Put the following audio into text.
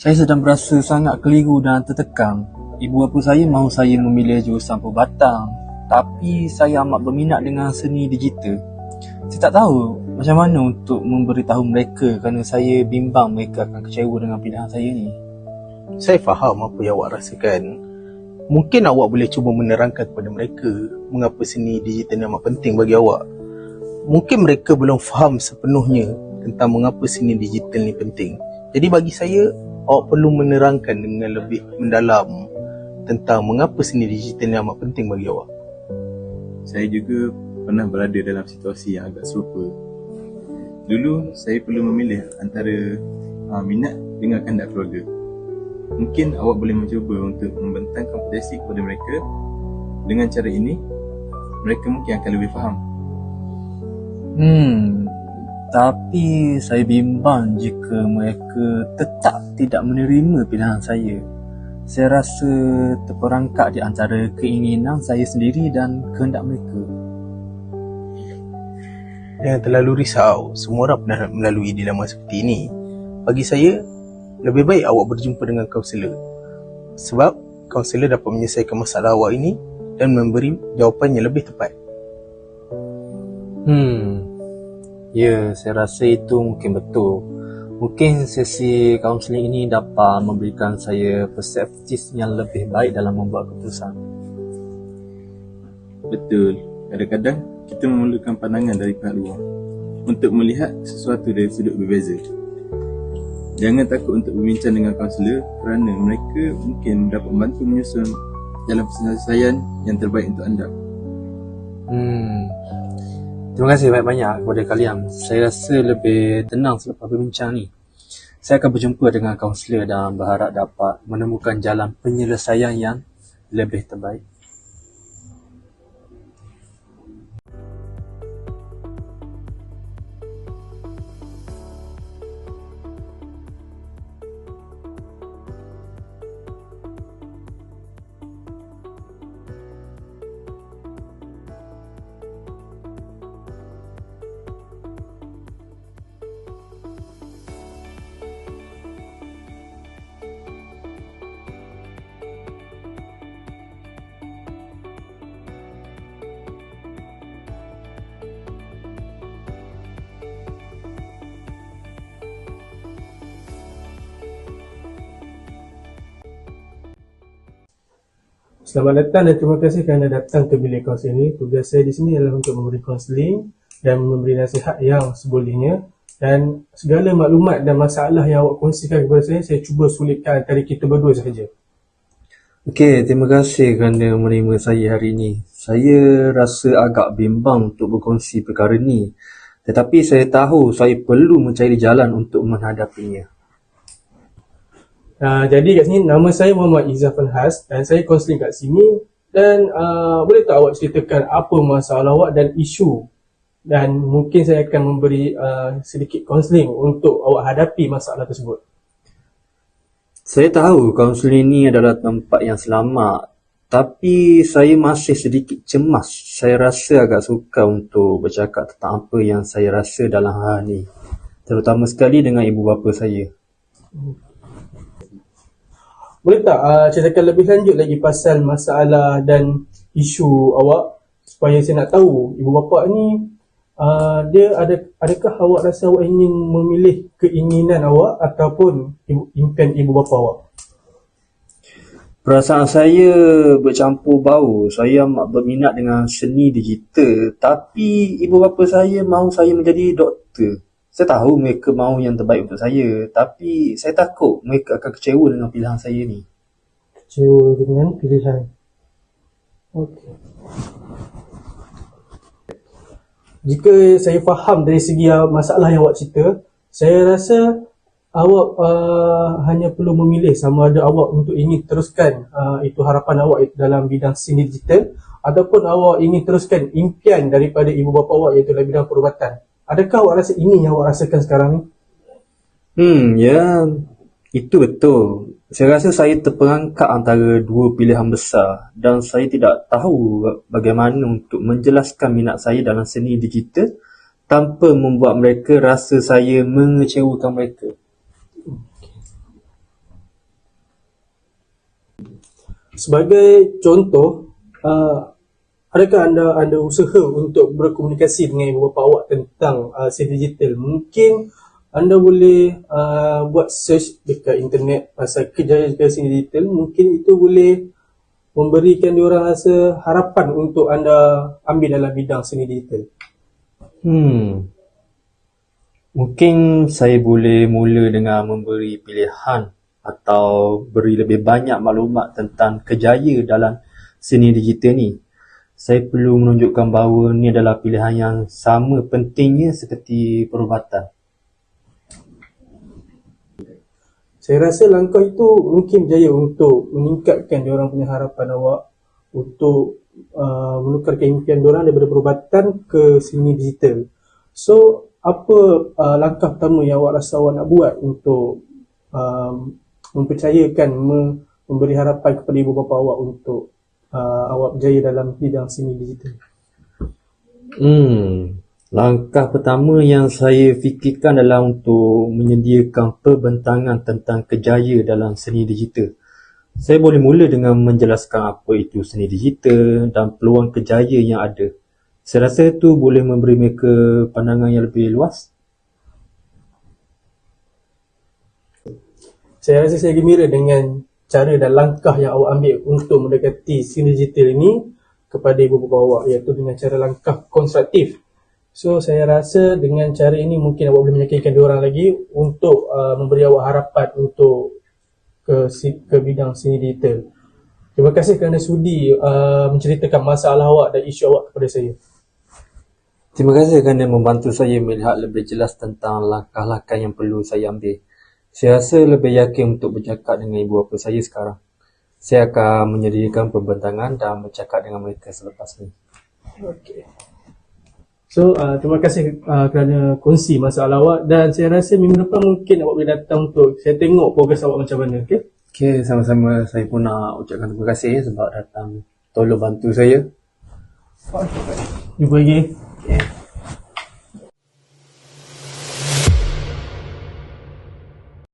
Saya sedang berasa sangat keliru dan tertekan. Ibu bapa saya mahu saya memilih jurusan perubatan, tapi saya amat berminat dengan seni digital. Saya tak tahu macam mana untuk memberitahu mereka kerana saya bimbang mereka akan kecewa dengan pilihan saya ni. Saya faham apa yang awak rasakan. Mungkin awak boleh cuba menerangkan kepada mereka mengapa seni digital ni amat penting bagi awak. Mungkin mereka belum faham sepenuhnya tentang mengapa seni digital ni penting. Jadi bagi saya, awak perlu menerangkan dengan lebih mendalam tentang mengapa seni digital ni amat penting bagi awak. Saya juga pernah berada dalam situasi yang agak serupa. Dulu saya perlu memilih antara minat dengan kehendak keluarga. Mungkin awak boleh mencuba untuk membentang kompetisi kepada mereka. Dengan cara ini, mereka mungkin akan lebih faham. Tapi saya bimbang jika mereka tetap tidak menerima pilihan saya. Saya rasa terperangkap di antara keinginan saya sendiri dan kehendak mereka. Jangan terlalu risau, semua orang pernah melalui dilema seperti ini. Bagi saya, lebih baik awak berjumpa dengan kaunselor. Sebab kaunselor dapat menyelesaikan masalah awak ini dan memberi jawapan yang lebih tepat. Ya, saya rasa itu mungkin betul. Mungkin sesi kaunseling ini dapat memberikan saya perspektif yang lebih baik dalam membuat keputusan. Betul, kadang-kadang kita memerlukan pandangan dari pihak luar untuk melihat sesuatu dari sudut berbeza. Jangan takut untuk berbincang dengan kaunselor kerana mereka mungkin dapat membantu menyusun jalan penyelesaian yang terbaik untuk anda. Terima kasih banyak-banyak kepada kalian. Saya rasa lebih tenang selepas berbincang ni. Saya akan berjumpa dengan kaunselor dan berharap dapat menemukan jalan penyelesaian yang lebih terbaik. Selamat datang dan terima kasih kerana datang ke bilik kaunseling ini. Tugas saya di sini adalah untuk memberi kaunseling dan memberi nasihat yang sebolehnya. Dan segala maklumat dan masalah yang awak kongsikan kepada saya cuba sulitkan antara kita berdua sahaja. Okey, terima kasih kerana menerima saya hari ini. Saya rasa agak bimbang untuk berkongsi perkara ni. Tetapi saya tahu saya perlu mencari jalan untuk menghadapinya. Jadi kat sini nama saya Muhammad Izzafan Has dan saya kaunseling kat sini. Dan boleh tak awak ceritakan apa masalah awak dan isu, dan mungkin saya akan memberi sedikit kaunseling untuk awak hadapi masalah tersebut. Saya tahu kaunseling ini adalah tempat yang selamat, tapi saya masih sedikit cemas. Saya rasa agak sukar untuk bercakap tentang apa yang saya rasa dalam hal ni, terutama sekali dengan ibu bapa saya. Boleh tak ceritakan lebih lanjut lagi pasal masalah dan isu awak, supaya saya nak tahu ibu bapa ni adakah awak rasa awak ingin memilih keinginan awak ataupun impian ibu bapa awak? Perasaan saya bercampur bau. Saya amat berminat dengan seni digital, tapi ibu bapa saya mahu saya menjadi doktor. Saya tahu mereka mahu yang terbaik untuk saya, tapi saya takut mereka akan kecewa dengan pilihan saya ni. Kecewa dengan pilihan. Okey. Jika saya faham dari segi masalah yang awak cerita, saya rasa awak hanya perlu memilih sama ada awak untuk ingin teruskan itu harapan awak dalam bidang seni digital, ataupun awak ingin teruskan impian daripada ibu bapa awak iaitu dalam bidang perubatan. Adakah awak rasa ini yang awak rasakan sekarang ni? Ya, itu betul. Saya rasa saya terperangkap antara dua pilihan besar dan saya tidak tahu bagaimana untuk menjelaskan minat saya dalam seni digital tanpa membuat mereka rasa saya mengecewakan mereka. Sebagai contoh, adakah anda usaha untuk berkomunikasi dengan ibu bapa awak tentang seni digital? Mungkin anda boleh buat search dekat internet pasal kejayaan seni digital. Mungkin itu boleh memberikan diorang rasa harapan untuk anda ambil dalam bidang seni digital. Mungkin saya boleh mula dengan memberi pilihan atau beri lebih banyak maklumat tentang kejayaan dalam seni digital ni. Saya perlu menunjukkan bahawa ni adalah pilihan yang sama pentingnya seperti perubatan. Saya rasa langkah itu mungkin berjaya untuk meningkatkan diorang punya harapan awak untuk menukarkan impian diorang daripada perubatan ke seni digital. So, apa langkah pertama yang awak rasa awak nak buat untuk mempercayakan, memberi harapan kepada ibu bapa awak untuk awak berjaya dalam bidang seni digital? Langkah pertama yang saya fikirkan adalah untuk menyediakan perbentangan tentang kejayaan dalam seni digital. Saya boleh mula dengan menjelaskan apa itu seni digital dan peluang kejayaan yang ada. Saya rasa itu boleh memberi mereka pandangan yang lebih luas. Saya rasa saya gembira dengan cara dan langkah yang awak ambil untuk mendekati seni digital ini kepada ibu bapa awak, iaitu dengan cara langkah konstruktif. So, saya rasa dengan cara ini mungkin awak boleh meyakinkan diorang lagi untuk memberi awak harapan untuk ke bidang seni digital. Terima kasih kerana sudi menceritakan masalah awak dan isu awak kepada saya. Terima kasih kerana membantu saya melihat lebih jelas tentang langkah-langkah yang perlu saya ambil. Saya rasa lebih yakin untuk bercakap dengan ibu bapa saya sekarang. Saya akan menyediakan pembentangan dan bercakap dengan mereka selepas ini. Okay. So, terima kasih kerana kongsi masalah awak, dan saya rasa minggu depan mungkin awak boleh datang untuk saya tengok progres awak macam mana. Okey, sama-sama. Saya pun nak ucapkan terima kasih sebab datang tolong bantu saya. Jumpa lagi.